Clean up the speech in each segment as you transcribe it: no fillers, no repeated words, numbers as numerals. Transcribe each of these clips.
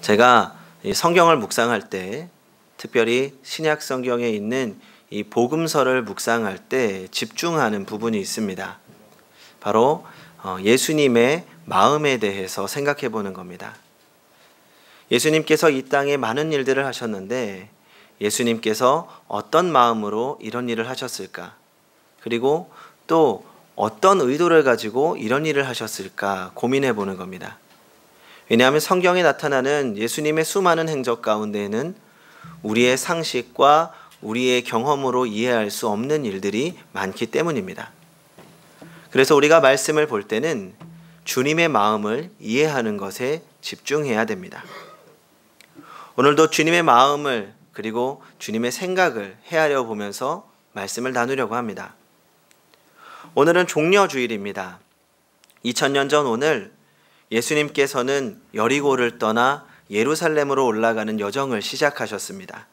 제가 이 성경을 묵상할 때, 특별히 신약 성경에 있는 이 복음서를 묵상할 때 집중하는 부분이 있습니다. 바로 예수님의 마음에 대해서 생각해 보는 겁니다. 예수님께서 이 땅에 많은 일들을 하셨는데 예수님께서 어떤 마음으로 이런 일을 하셨을까? 그리고 또 어떤 의도를 가지고 이런 일을 하셨을까 고민해 보는 겁니다. 왜냐하면 성경에 나타나는 예수님의 수많은 행적 가운데에는 우리의 상식과 우리의 경험으로 이해할 수 없는 일들이 많기 때문입니다. 그래서 우리가 말씀을 볼 때는 주님의 마음을 이해하는 것에 집중해야 됩니다. 오늘도 주님의 마음을 그리고 주님의 생각을 헤아려 보면서 말씀을 나누려고 합니다. 오늘은 종려주일입니다. 2000년 전 오늘 예수님께서는 여리고를 떠나 예루살렘으로 올라가는 여정을 시작하셨습니다.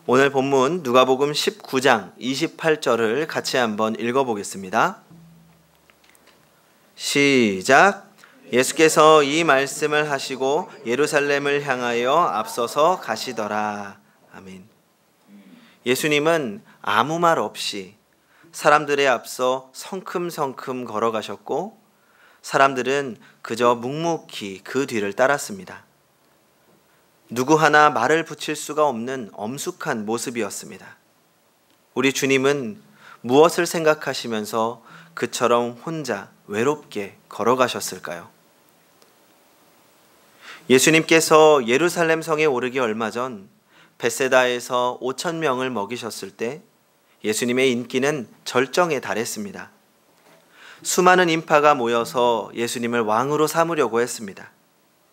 오늘 본문 누가복음 19장 28절을 같이 한번 읽어보겠습니다. 시작! 예수께서 이 말씀을 하시고 예루살렘을 향하여 앞서서 가시더라. 아멘. 예수님은 아무 말 없이 사람들의 앞서 성큼성큼 걸어가셨고 사람들은 그저 묵묵히 그 뒤를 따랐습니다. 누구 하나 말을 붙일 수가 없는 엄숙한 모습이었습니다. 우리 주님은 무엇을 생각하시면서 그처럼 혼자 외롭게 걸어가셨을까요? 예수님께서 예루살렘 성에 오르기 얼마 전 벳세다에서 5,000명을 먹이셨을 때 예수님의 인기는 절정에 달했습니다. 수많은 인파가 모여서 예수님을 왕으로 삼으려고 했습니다.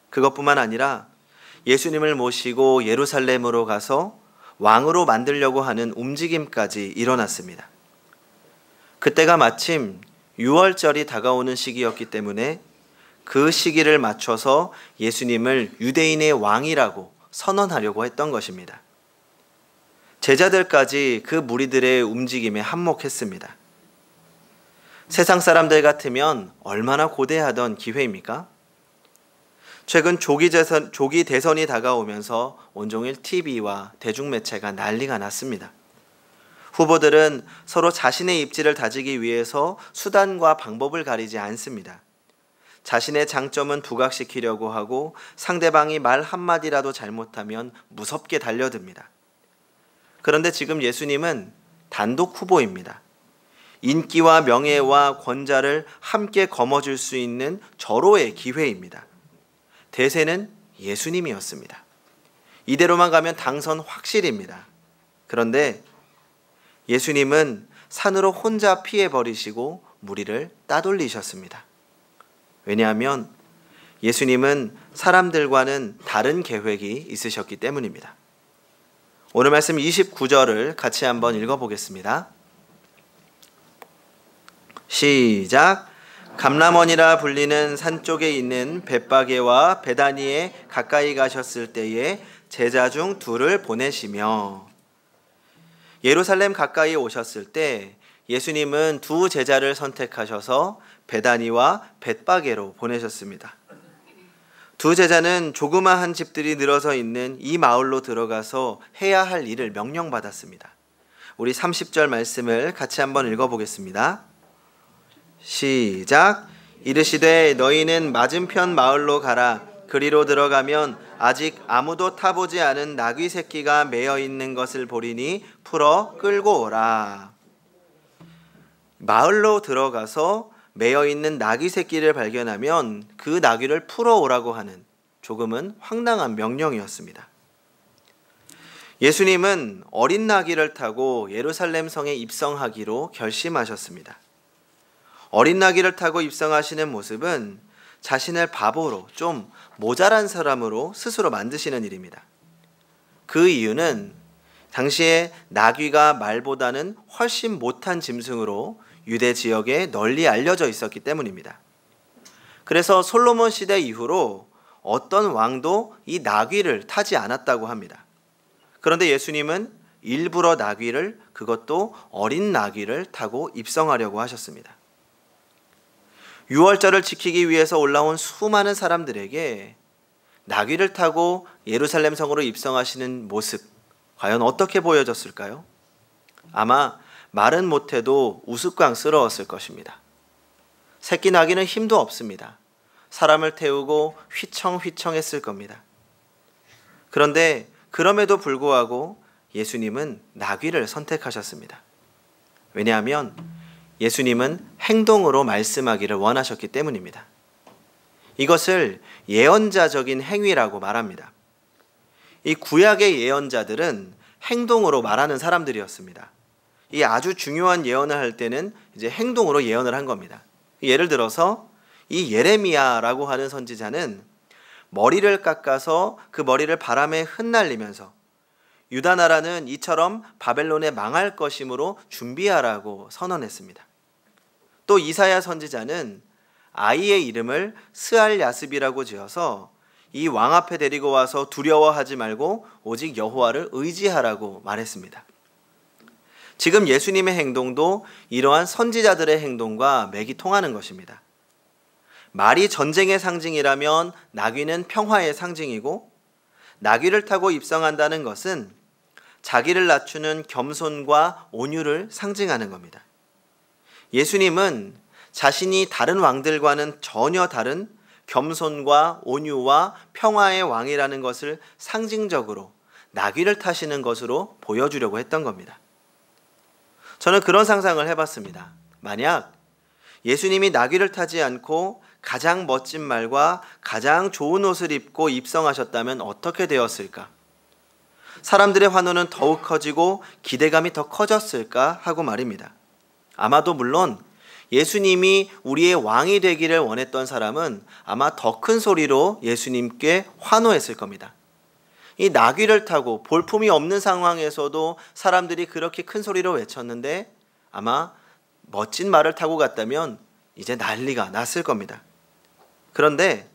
그것뿐만 아니라 예수님을 모시고 예루살렘으로 가서 왕으로 만들려고 하는 움직임까지 일어났습니다. 그때가 마침 6월절이 다가오는 시기였기 때문에 그 시기를 맞춰서 예수님을 유대인의 왕이라고 선언하려고 했던 것입니다. 제자들까지 그 무리들의 움직임에 한몫했습니다. 세상 사람들 같으면 얼마나 고대하던 기회입니까? 최근 조기 대선이 다가오면서 온종일 TV와 대중매체가 난리가 났습니다. 후보들은 서로 자신의 입지를 다지기 위해서 수단과 방법을 가리지 않습니다. 자신의 장점은 부각시키려고 하고 상대방이 말 한마디라도 잘못하면 무섭게 달려듭니다. 그런데 지금 예수님은 단독 후보입니다. 인기와 명예와 권자를 함께 거머쥘 수 있는 절호의 기회입니다. 대세는 예수님이었습니다. 이대로만 가면 당선 확실입니다. 그런데 예수님은 산으로 혼자 피해버리시고 무리를 따돌리셨습니다. 왜냐하면 예수님은 사람들과는 다른 계획이 있으셨기 때문입니다. 오늘 말씀 29절을 같이 한번 읽어보겠습니다. 시작! 감람원이라 불리는 산 쪽에 있는 벳바게와 베다니에 가까이 가셨을 때에 제자 중 둘을 보내시며 예루살렘 가까이 오셨을 때 예수님은 두 제자를 선택하셔서 베다니와 벳바게로 보내셨습니다. 두 제자는 조그마한 집들이 늘어서 있는 이 마을로 들어가서 해야 할 일을 명령받았습니다. 우리 30절 말씀을 같이 한번 읽어보겠습니다. 시작! 이르시되 너희는 맞은편 마을로 가라. 그리로 들어가면 아직 아무도 타보지 않은 나귀 새끼가 매여 있는 것을 보리니 풀어 끌고 오라. 마을로 들어가서 매여 있는 나귀 새끼를 발견하면 그 나귀를 풀어 오라고 하는 조금은 황당한 명령이었습니다. 예수님은 어린 나귀를 타고 예루살렘 성에 입성하기로 결심하셨습니다. 어린 나귀를 타고 입성하시는 모습은 자신을 바보로 좀 모자란 사람으로 스스로 만드시는 일입니다. 그 이유는 당시에 나귀가 말보다는 훨씬 못한 짐승으로 유대 지역에 널리 알려져 있었기 때문입니다. 그래서 솔로몬 시대 이후로 어떤 왕도 이 나귀를 타지 않았다고 합니다. 그런데 예수님은 일부러 나귀를, 그것도 어린 나귀를 타고 입성하려고 하셨습니다. 6월절을 지키기 위해서 올라온 수많은 사람들에게 나귀를 타고 예루살렘 성으로 입성하시는 모습, 과연 어떻게 보여졌을까요? 아마 말은 못해도 우스꽝스러웠을 것입니다. 새끼 나귀는 힘도 없습니다. 사람을 태우고 휘청휘청했을 겁니다. 그런데 그럼에도 불구하고 예수님은 나귀를 선택하셨습니다. 왜냐하면 예수님은 행동으로 말씀하기를 원하셨기 때문입니다. 이것을 예언자적인 행위라고 말합니다. 이 구약의 예언자들은 행동으로 말하는 사람들이었습니다. 이 아주 중요한 예언을 할 때는 이제 행동으로 예언을 한 겁니다. 예를 들어서 이 예레미야라고 하는 선지자는 머리를 깎아서 그 머리를 바람에 흩날리면서 유다 나라는 이처럼 바벨론에 망할 것이므로 준비하라고 선언했습니다. 또 이사야 선지자는 아이의 이름을 스알야습이라고 지어서 이 왕 앞에 데리고 와서 두려워하지 말고 오직 여호와를 의지하라고 말했습니다. 지금 예수님의 행동도 이러한 선지자들의 행동과 맥이 통하는 것입니다. 말이 전쟁의 상징이라면 나귀는 평화의 상징이고, 나귀를 타고 입성한다는 것은 자기를 낮추는 겸손과 온유를 상징하는 겁니다. 예수님은 자신이 다른 왕들과는 전혀 다른 겸손과 온유와 평화의 왕이라는 것을 상징적으로 나귀를 타시는 것으로 보여주려고 했던 겁니다. 저는 그런 상상을 해봤습니다. 만약 예수님이 나귀를 타지 않고 가장 멋진 말과 가장 좋은 옷을 입고 입성하셨다면 어떻게 되었을까? 사람들의 환호는 더욱 커지고 기대감이 더 커졌을까 하고 말입니다. 아마도 물론 예수님이 우리의 왕이 되기를 원했던 사람은 아마 더 큰 소리로 예수님께 환호했을 겁니다. 이 나귀를 타고 볼품이 없는 상황에서도 사람들이 그렇게 큰 소리로 외쳤는데 아마 멋진 말을 타고 갔다면 이제 난리가 났을 겁니다. 그런데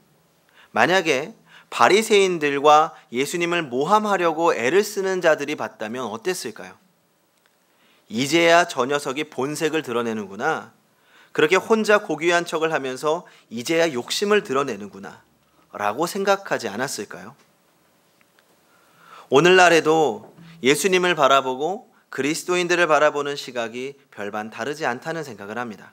만약에 바리새인들과 예수님을 모함하려고 애를 쓰는 자들이 봤다면 어땠을까요? 이제야 저 녀석이 본색을 드러내는구나. 그렇게 혼자 고귀한 척을 하면서 이제야 욕심을 드러내는구나 라고 생각하지 않았을까요? 오늘날에도 예수님을 바라보고 그리스도인들을 바라보는 시각이 별반 다르지 않다는 생각을 합니다.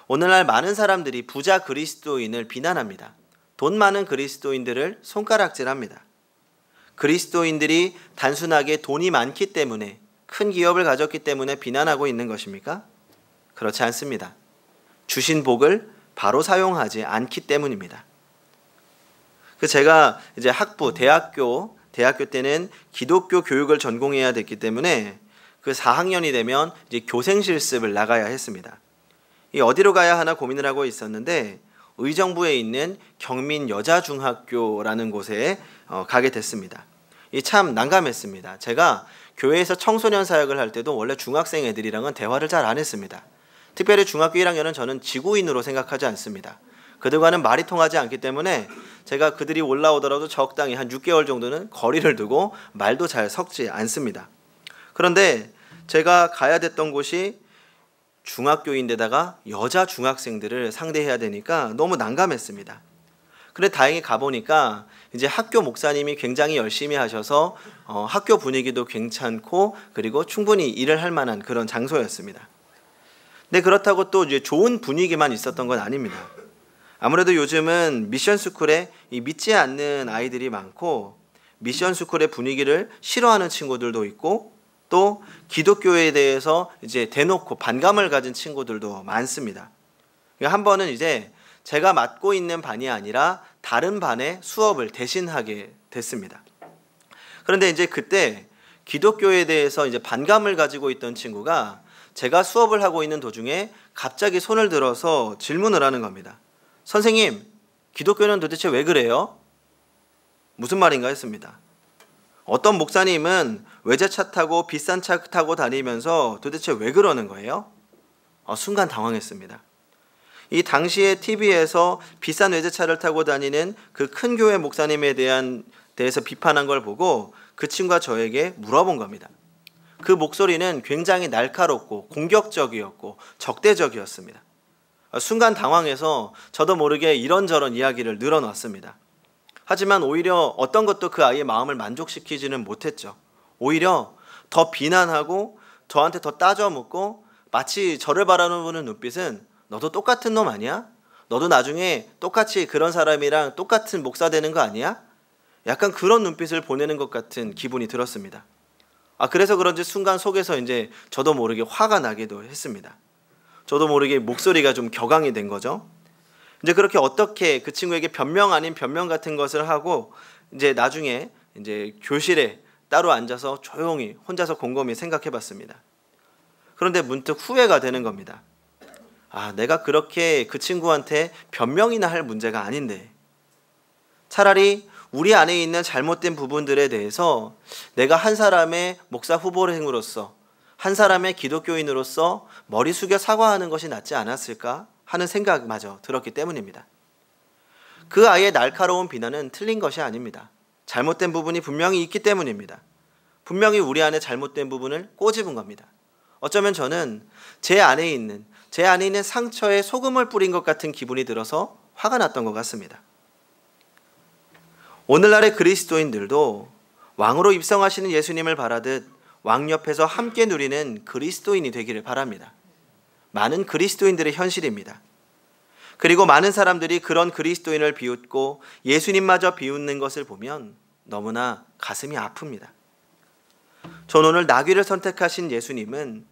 오늘날 많은 사람들이 부자 그리스도인을 비난합니다. 돈 많은 그리스도인들을 손가락질합니다. 그리스도인들이 단순하게 돈이 많기 때문에, 큰 기업을 가졌기 때문에 비난하고 있는 것입니까? 그렇지 않습니다. 주신 복을 바로 사용하지 않기 때문입니다. 제가 이제 대학교 때는 기독교 교육을 전공해야 됐기 때문에 그 4학년이 되면 이제 교생 실습을 나가야 했습니다. 어디로 가야 하나 고민을 하고 있었는데 의정부에 있는 경민여자중학교라는 곳에 가게 됐습니다. 참 난감했습니다. 제가 교회에서 청소년 사역을 할 때도 원래 중학생 애들이랑은 대화를 잘 안 했습니다. 특별히 중학교 1학년은 저는 지구인으로 생각하지 않습니다. 그들과는 말이 통하지 않기 때문에 제가 그들이 올라오더라도 적당히 한 6개월 정도는 거리를 두고 말도 잘 섞지 않습니다. 그런데 제가 가야 됐던 곳이 중학교인데다가 여자 중학생들을 상대해야 되니까 너무 난감했습니다. 그런데 다행히 가보니까 이제 학교 목사님이 굉장히 열심히 하셔서 학교 분위기도 괜찮고 그리고 충분히 일을 할 만한 그런 장소였습니다. 근데 그렇다고 또 이제 좋은 분위기만 있었던 건 아닙니다. 아무래도 요즘은 미션스쿨에 믿지 않는 아이들이 많고 미션스쿨의 분위기를 싫어하는 친구들도 있고 또 기독교에 대해서 이제 대놓고 반감을 가진 친구들도 많습니다. 한 번은 이제 제가 맡고 있는 반이 아니라 다른 반의 수업을 대신하게 됐습니다. 그런데 이제 그때 기독교에 대해서 이제 반감을 가지고 있던 친구가 제가 수업을 하고 있는 도중에 갑자기 손을 들어서 질문을 하는 겁니다. 선생님, 기독교는 도대체 왜 그래요? 무슨 말인가 했습니다. 어떤 목사님은 외제차 타고 비싼 차 타고 다니면서 도대체 왜 그러는 거예요? 순간 당황했습니다. 이 당시에 TV에서 비싼 외제차를 타고 다니는 그 큰 교회 목사님에 대해서 비판한 걸 보고 그 친구가 저에게 물어본 겁니다. 그 목소리는 굉장히 날카롭고 공격적이었고 적대적이었습니다. 순간 당황해서 저도 모르게 이런저런 이야기를 늘어놨습니다. 하지만 오히려 어떤 것도 그 아이의 마음을 만족시키지는 못했죠. 오히려 더 비난하고 저한테 더 따져 묻고 마치 저를 바라보는 눈빛은 너도 똑같은 놈 아니야? 너도 나중에 똑같이 그런 사람이랑 똑같은 목사 되는 거 아니야? 약간 그런 눈빛을 보내는 것 같은 기분이 들었습니다. 그래서 그런지 순간 속에서 이제 저도 모르게 화가 나기도 했습니다. 저도 모르게 목소리가 좀 격앙이 된 거죠. 이제 그렇게 어떻게 그 친구에게 변명 아닌 변명 같은 것을 하고 이제 나중에 이제 교실에 따로 앉아서 조용히 혼자서 곰곰이 생각해 봤습니다. 그런데 문득 후회가 되는 겁니다. 내가 그렇게 그 친구한테 변명이나 할 문제가 아닌데 차라리 우리 안에 있는 잘못된 부분들에 대해서 내가 한 사람의 목사 후보생으로서 한 사람의 기독교인으로서 머리 숙여 사과하는 것이 낫지 않았을까 하는 생각마저 들었기 때문입니다. 그 아이의 날카로운 비난은 틀린 것이 아닙니다. 잘못된 부분이 분명히 있기 때문입니다. 분명히 우리 안에 잘못된 부분을 꼬집은 겁니다. 어쩌면 저는 제 안에 있는 상처에 소금을 뿌린 것 같은 기분이 들어서 화가 났던 것 같습니다. 오늘날의 그리스도인들도 왕으로 입성하시는 예수님을 바라듯 왕 옆에서 함께 누리는 그리스도인이 되기를 바랍니다. 많은 그리스도인들의 현실입니다. 그리고 많은 사람들이 그런 그리스도인을 비웃고 예수님마저 비웃는 것을 보면 너무나 가슴이 아픕니다. 전 오늘 나귀를 선택하신 예수님은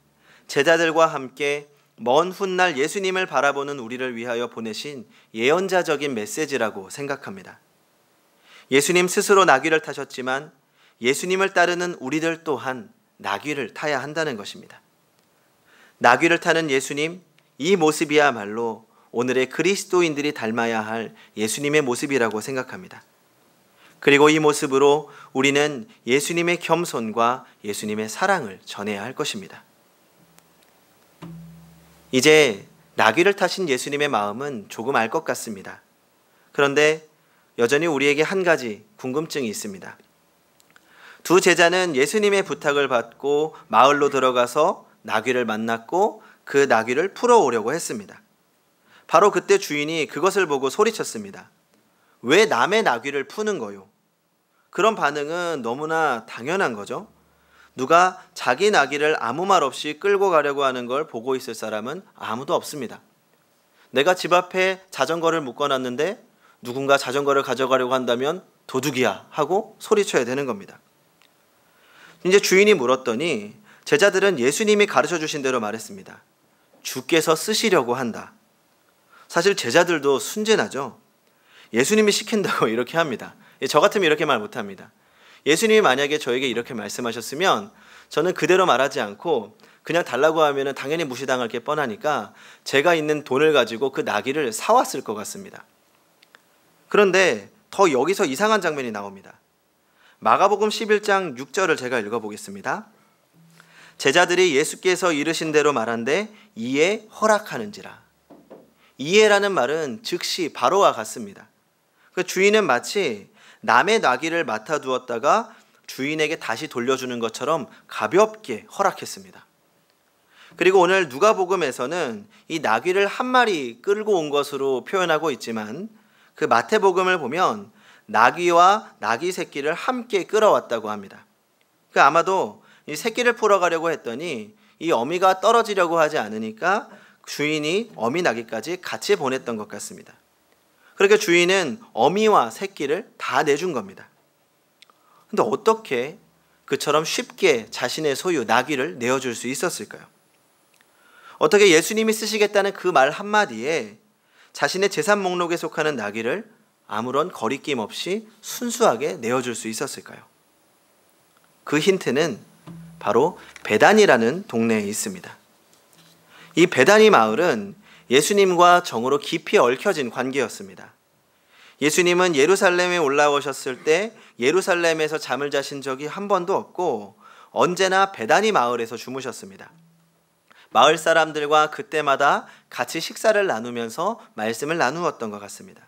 제자들과 함께 먼 훗날 예수님을 바라보는 우리를 위하여 보내신 예언자적인 메시지라고 생각합니다. 예수님 스스로 나귀를 타셨지만 예수님을 따르는 우리들 또한 나귀를 타야 한다는 것입니다. 나귀를 타는 예수님, 이 모습이야말로 오늘의 그리스도인들이 닮아야 할 예수님의 모습이라고 생각합니다. 그리고 이 모습으로 우리는 예수님의 겸손과 예수님의 사랑을 전해야 할 것입니다. 이제 나귀를 타신 예수님의 마음은 조금 알 것 같습니다. 그런데 여전히 우리에게 한 가지 궁금증이 있습니다. 두 제자는 예수님의 부탁을 받고 마을로 들어가서 나귀를 만났고 그 나귀를 풀어오려고 했습니다. 바로 그때 주인이 그것을 보고 소리쳤습니다. 왜 남의 나귀를 푸는 거요? 그런 반응은 너무나 당연한 거죠. 누가 자기 나귀를 아무 말 없이 끌고 가려고 하는 걸 보고 있을 사람은 아무도 없습니다. 내가 집 앞에 자전거를 묶어놨는데 누군가 자전거를 가져가려고 한다면 도둑이야 하고 소리쳐야 되는 겁니다. 이제 주인이 물었더니 제자들은 예수님이 가르쳐 주신 대로 말했습니다. 주께서 쓰시려고 한다. 사실 제자들도 순진하죠. 예수님이 시킨다고 이렇게 합니다. 저 같으면 이렇게 말 못합니다. 예수님이 만약에 저에게 이렇게 말씀하셨으면 저는 그대로 말하지 않고 그냥 달라고 하면 당연히 무시당할 게 뻔하니까 제가 있는 돈을 가지고 그 나귀를 사왔을 것 같습니다. 그런데 더 여기서 이상한 장면이 나옵니다. 마가복음 11장 6절을 제가 읽어보겠습니다. 제자들이 예수께서 이르신 대로 말한데 이에 허락하는지라. 이에라는 말은 즉시 바로와 같습니다. 그 주인은 마치 남의 나귀를 맡아두었다가 주인에게 다시 돌려주는 것처럼 가볍게 허락했습니다. 그리고 오늘 누가복음에서는 이 나귀를 한 마리 끌고 온 것으로 표현하고 있지만 그 마태복음을 보면 나귀와 나귀 새끼를 함께 끌어왔다고 합니다. 아마도 이 새끼를 풀어가려고 했더니 이 어미가 떨어지려고 하지 않으니까 주인이 어미 나귀까지 같이 보냈던 것 같습니다. 그렇게 주인은 어미와 새끼를 다 내준 겁니다. 근데 어떻게 그처럼 쉽게 자신의 소유 나귀를 내어줄 수 있었을까요? 어떻게 예수님이 쓰시겠다는 그 말 한마디에 자신의 재산 목록에 속하는 나귀를 아무런 거리낌 없이 순수하게 내어줄 수 있었을까요? 그 힌트는 바로 베단이라는 동네에 있습니다. 이 베다니 마을은 예수님과 정으로 깊이 얽혀진 관계였습니다. 예수님은 예루살렘에 올라오셨을 때 예루살렘에서 잠을 자신 적이 한 번도 없고 언제나 베다니 마을에서 주무셨습니다. 마을 사람들과 그때마다 같이 식사를 나누면서 말씀을 나누었던 것 같습니다.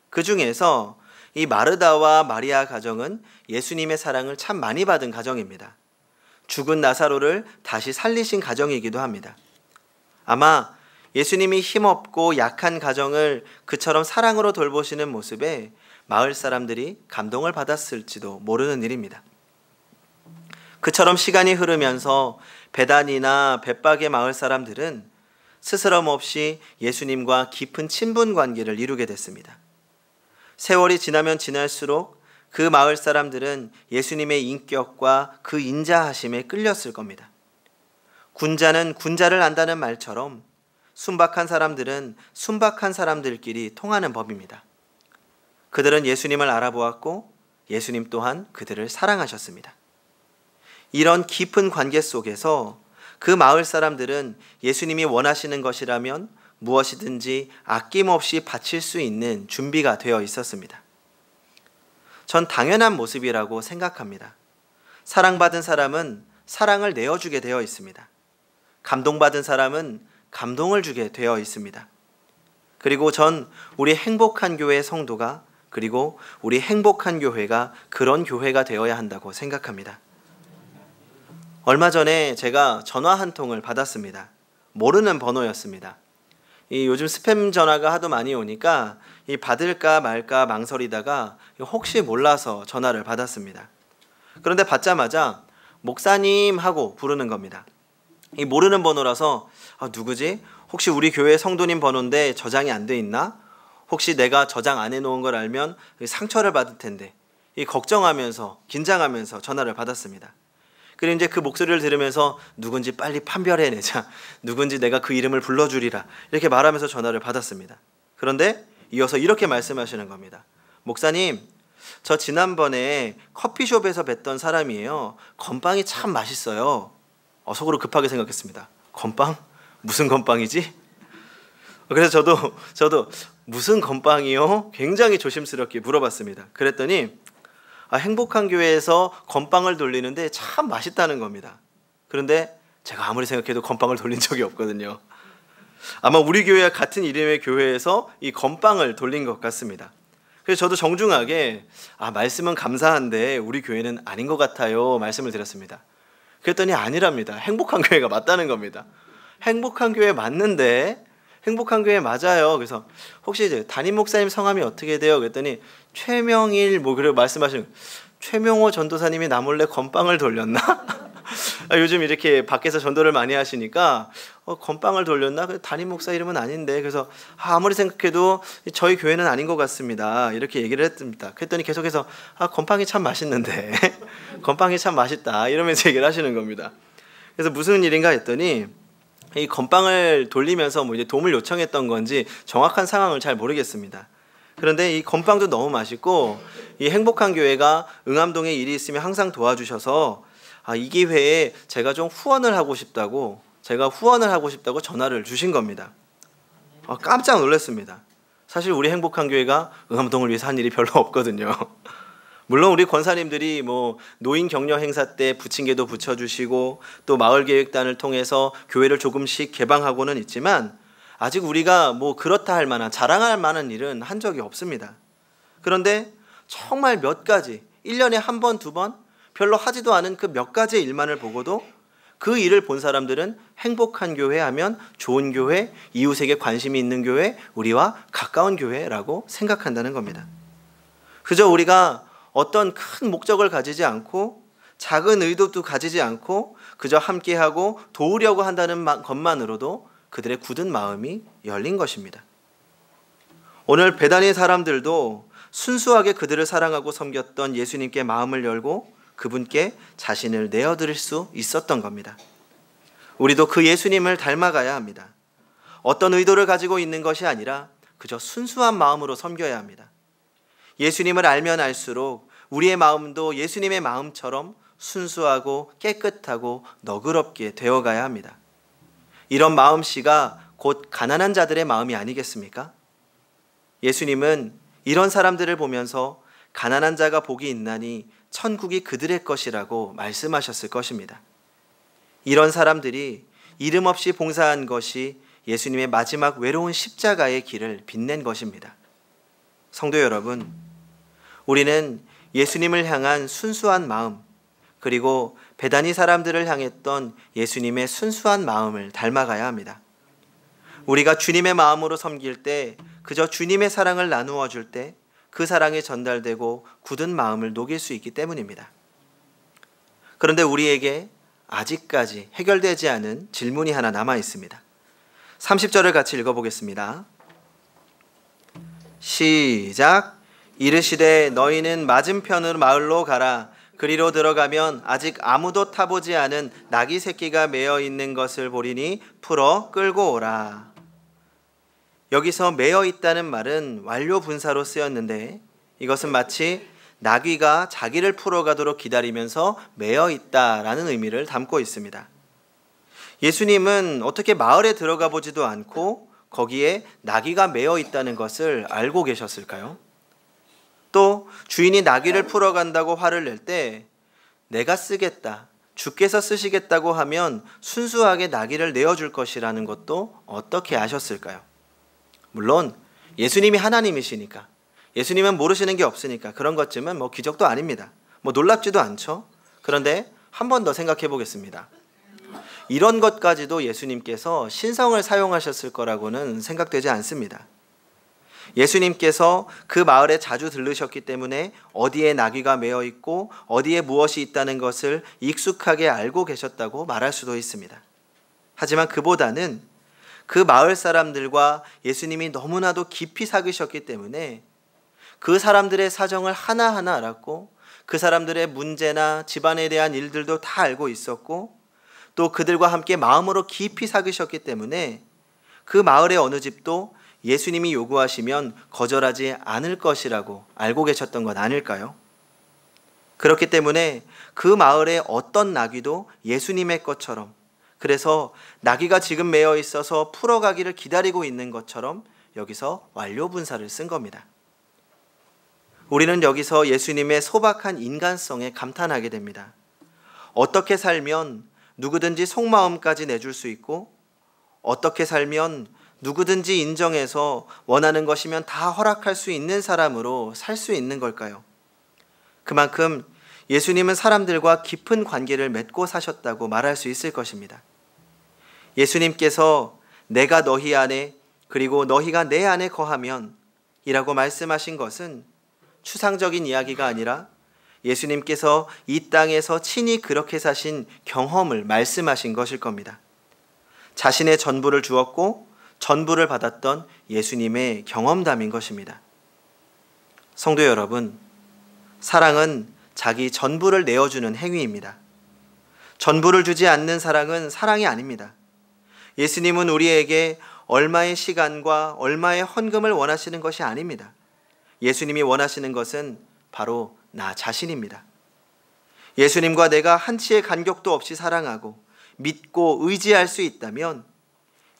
그 중에서 이 마르다와 마리아 가정은 예수님의 사랑을 참 많이 받은 가정입니다. 죽은 나사로를 다시 살리신 가정이기도 합니다. 아마 예수님이 힘없고 약한 가정을 그처럼 사랑으로 돌보시는 모습에 마을 사람들이 감동을 받았을지도 모르는 일입니다. 그처럼 시간이 흐르면서 베단이나 벳박의 마을 사람들은 스스럼 없이 예수님과 깊은 친분 관계를 이루게 됐습니다. 세월이 지나면 지날수록 그 마을 사람들은 예수님의 인격과 그 인자하심에 끌렸을 겁니다. 군자는 군자를 안다는 말처럼 순박한 사람들은 순박한 사람들끼리 통하는 법입니다. 그들은 예수님을 알아보았고 예수님 또한 그들을 사랑하셨습니다. 이런 깊은 관계 속에서 그 마을 사람들은 예수님이 원하시는 것이라면 무엇이든지 아낌없이 바칠 수 있는 준비가 되어 있었습니다. 전 당연한 모습이라고 생각합니다. 사랑받은 사람은 사랑을 내어주게 되어 있습니다. 감동받은 사람은 감동을 주게 되어 있습니다. 그리고 전 우리 행복한 교회 성도가 그리고 우리 행복한 교회가 그런 교회가 되어야 한다고 생각합니다. 얼마 전에 제가 전화 한 통을 받았습니다. 모르는 번호였습니다. 요즘 스팸 전화가 하도 많이 오니까 받을까 말까 망설이다가 혹시 몰라서 전화를 받았습니다. 그런데 받자마자 목사님 하고 부르는 겁니다. 이 모르는 번호라서 누구지? 혹시 우리 교회 성도님 번호인데 저장이 안 돼 있나? 혹시 내가 저장 안 해놓은 걸 알면 상처를 받을 텐데 걱정하면서 긴장하면서 전화를 받았습니다. 그리고 이제 그 목소리를 들으면서 누군지 빨리 판별해내자. 누군지 내가 그 이름을 불러주리라. 이렇게 말하면서 전화를 받았습니다. 그런데 이어서 이렇게 말씀하시는 겁니다. 목사님, 저 지난번에 커피숍에서 뵀던 사람이에요. 건빵이 참 맛있어요. 속으로 급하게 생각했습니다. 건빵? 무슨 건빵이지? 그래서 저도 무슨 건빵이요? 굉장히 조심스럽게 물어봤습니다. 그랬더니 행복한 교회에서 건빵을 돌리는데 참 맛있다는 겁니다. 그런데 제가 아무리 생각해도 건빵을 돌린 적이 없거든요. 아마 우리 교회와 같은 이름의 교회에서 이 건빵을 돌린 것 같습니다. 그래서 저도 정중하게 말씀은 감사한데 우리 교회는 아닌 것 같아요 말씀을 드렸습니다. 그랬더니 아니랍니다. 행복한 교회가 맞다는 겁니다. 행복한 교회 맞는데 행복한 교회 맞아요. 그래서 혹시 이제 담임 목사님 성함이 어떻게 돼요? 그랬더니 최명일 그래 말씀하시는 최명호 전도사님이 나 몰래 건빵을 돌렸나? 요즘 이렇게 밖에서 전도를 많이 하시니까 건빵을 돌렸나? 담임 목사 이름은 아닌데 그래서 아무리 생각해도 저희 교회는 아닌 것 같습니다. 이렇게 얘기를 했습니다. 그랬더니 계속해서 건빵이 참 맛있는데 건빵이 참 맛있다 이러면서 얘기를 하시는 겁니다. 그래서 무슨 일인가 했더니 이 건빵을 돌리면서 이제 도움을 요청했던 건지 정확한 상황을 잘 모르겠습니다. 그런데 이 건빵도 너무 맛있고 이 행복한 교회가 응암동에 일이 있으면 항상 도와주셔서 이 기회에 제가 좀 후원을 하고 싶다고 전화를 주신 겁니다. 깜짝 놀랐습니다. 사실 우리 행복한 교회가 응암동을 위해서 한 일이 별로 없거든요. 물론 우리 권사님들이 노인 격려 행사 때 부침개도 붙여주시고 또 마을계획단을 통해서 교회를 조금씩 개방하고는 있지만 아직 우리가 그렇다 할 만한 자랑할 만한 일은 한 적이 없습니다. 그런데 정말 몇 가지 1년에 한 번, 두 번 별로 하지도 않은 그 몇 가지의 일만을 보고도 그 일을 본 사람들은 행복한 교회 하면 좋은 교회, 이웃에게 관심이 있는 교회, 우리와 가까운 교회라고 생각한다는 겁니다. 그저 우리가 어떤 큰 목적을 가지지 않고 작은 의도도 가지지 않고 그저 함께하고 도우려고 한다는 것만으로도 그들의 굳은 마음이 열린 것입니다. 오늘 베다니 사람들도 순수하게 그들을 사랑하고 섬겼던 예수님께 마음을 열고 그분께 자신을 내어드릴 수 있었던 겁니다. 우리도 그 예수님을 닮아가야 합니다. 어떤 의도를 가지고 있는 것이 아니라 그저 순수한 마음으로 섬겨야 합니다. 예수님을 알면 알수록 우리의 마음도 예수님의 마음처럼 순수하고 깨끗하고 너그럽게 되어가야 합니다. 이런 마음씨가 곧 가난한 자들의 마음이 아니겠습니까? 예수님은 이런 사람들을 보면서 가난한 자가 복이 있나니 천국이 그들의 것이라고 말씀하셨을 것입니다. 이런 사람들이 이름 없이 봉사한 것이 예수님의 마지막 외로운 십자가의 길을 빛낸 것입니다. 성도 여러분, 우리는 예수님을 향한 순수한 마음, 그리고 베다니 사람들을 향했던 예수님의 순수한 마음을 닮아가야 합니다. 우리가 주님의 마음으로 섬길 때, 그저 주님의 사랑을 나누어 줄 때, 그 사랑이 전달되고 굳은 마음을 녹일 수 있기 때문입니다. 그런데 우리에게 아직까지 해결되지 않은 질문이 하나 남아 있습니다. 30절을 같이 읽어보겠습니다. 시작. 이르시되 너희는 맞은편으로 마을로 가라. 그리로 들어가면 아직 아무도 타보지 않은 나귀 새끼가 매어 있는 것을 보리니 풀어 끌고 오라. 여기서 매어 있다는 말은 완료 분사로 쓰였는데 이것은 마치 나귀가 자기를 풀어가도록 기다리면서 매어 있다라는 의미를 담고 있습니다. 예수님은 어떻게 마을에 들어가 보지도 않고 거기에 나귀가 매어 있다는 것을 알고 계셨을까요? 또 주인이 나귀를 풀어간다고 화를 낼 때 내가 쓰겠다, 주께서 쓰시겠다고 하면 순수하게 나귀를 내어줄 것이라는 것도 어떻게 아셨을까요? 물론 예수님이 하나님이시니까, 예수님은 모르시는 게 없으니까 그런 것쯤은 기적도 아닙니다. 놀랍지도 않죠. 그런데 한 번 더 생각해 보겠습니다. 이런 것까지도 예수님께서 신성을 사용하셨을 거라고는 생각되지 않습니다. 예수님께서 그 마을에 자주 들르셨기 때문에 어디에 나귀가 매어 있고 어디에 무엇이 있다는 것을 익숙하게 알고 계셨다고 말할 수도 있습니다. 하지만 그보다는 그 마을 사람들과 예수님이 너무나도 깊이 사귀셨기 때문에 그 사람들의 사정을 하나하나 알았고 그 사람들의 문제나 집안에 대한 일들도 다 알고 있었고 또 그들과 함께 마음으로 깊이 사귀셨기 때문에 그 마을의 어느 집도 예수님이 요구하시면 거절하지 않을 것이라고 알고 계셨던 건 아닐까요? 그렇기 때문에 그 마을의 어떤 나귀도 예수님의 것처럼, 그래서 나귀가 지금 매어 있어서 풀어가기를 기다리고 있는 것처럼 여기서 완료 분사를 쓴 겁니다. 우리는 여기서 예수님의 소박한 인간성에 감탄하게 됩니다. 어떻게 살면 누구든지 속마음까지 내줄 수 있고 어떻게 살면 누구든지 인정해서 원하는 것이면 다 허락할 수 있는 사람으로 살 수 있는 걸까요? 그만큼 예수님은 사람들과 깊은 관계를 맺고 사셨다고 말할 수 있을 것입니다. 예수님께서 내가 너희 안에 그리고 너희가 내 안에 거하면 이라고 말씀하신 것은 추상적인 이야기가 아니라 예수님께서 이 땅에서 친히 그렇게 사신 경험을 말씀하신 것일 겁니다. 자신의 전부를 주었고 전부를 받았던 예수님의 경험담인 것입니다. 성도 여러분, 사랑은 자기 전부를 내어주는 행위입니다. 전부를 주지 않는 사랑은 사랑이 아닙니다. 예수님은 우리에게 얼마의 시간과 얼마의 헌금을 원하시는 것이 아닙니다. 예수님이 원하시는 것은 바로 나 자신입니다. 예수님과 내가 한치의 간격도 없이 사랑하고 믿고 의지할 수 있다면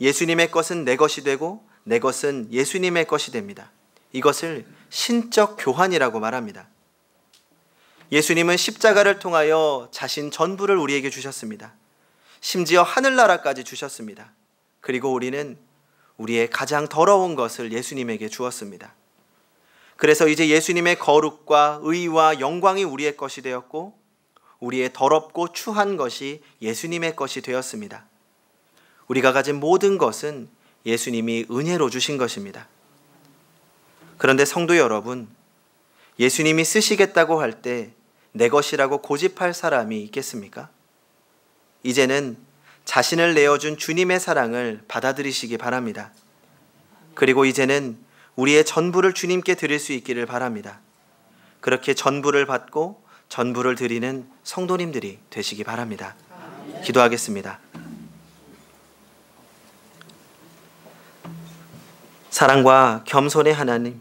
예수님의 것은 내 것이 되고 내 것은 예수님의 것이 됩니다. 이것을 신적 교환이라고 말합니다. 예수님은 십자가를 통하여 자신 전부를 우리에게 주셨습니다. 심지어 하늘나라까지 주셨습니다. 그리고 우리는 우리의 가장 더러운 것을 예수님에게 주었습니다. 그래서 이제 예수님의 거룩과 의와 영광이 우리의 것이 되었고 우리의 더럽고 추한 것이 예수님의 것이 되었습니다. 우리가 가진 모든 것은 예수님이 은혜로 주신 것입니다. 그런데 성도 여러분, 예수님이 쓰시겠다고 할 때 내 것이라고 고집할 사람이 있겠습니까? 이제는 자신을 내어준 주님의 사랑을 받아들이시기 바랍니다. 그리고 이제는 우리의 전부를 주님께 드릴 수 있기를 바랍니다. 그렇게 전부를 받고 전부를 드리는 성도님들이 되시기 바랍니다. 기도하겠습니다. 사랑과 겸손의 하나님,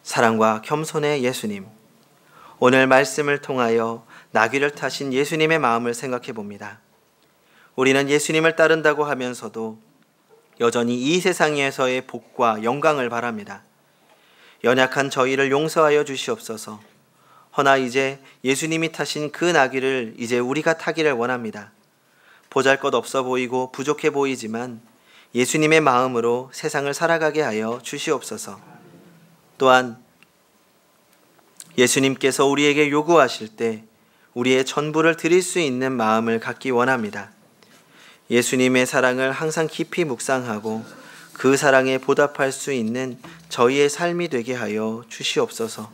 사랑과 겸손의 예수님, 오늘 말씀을 통하여 나귀를 타신 예수님의 마음을 생각해 봅니다. 우리는 예수님을 따른다고 하면서도 여전히 이 세상에서의 복과 영광을 바랍니다. 연약한 저희를 용서하여 주시옵소서. 허나 이제 예수님이 타신 그 나귀를 이제 우리가 타기를 원합니다. 보잘것없어 보이고 부족해 보이지만 예수님의 마음으로 세상을 살아가게 하여 주시옵소서. 또한 예수님께서 우리에게 요구하실 때 우리의 전부를 드릴 수 있는 마음을 갖기 원합니다. 예수님의 사랑을 항상 깊이 묵상하고 그 사랑에 보답할 수 있는 저희의 삶이 되게 하여 주시옵소서.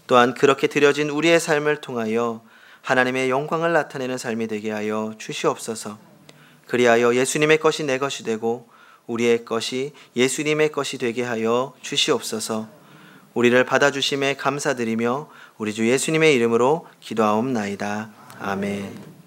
또한 그렇게 드려진 우리의 삶을 통하여 하나님의 영광을 나타내는 삶이 되게 하여 주시옵소서. 그리하여 예수님의 것이 내 것이 되고 우리의 것이 예수님의 것이 되게 하여 주시옵소서. 우리를 받아주심에 감사드리며 우리 주 예수님의 이름으로 기도하옵나이다. 아멘.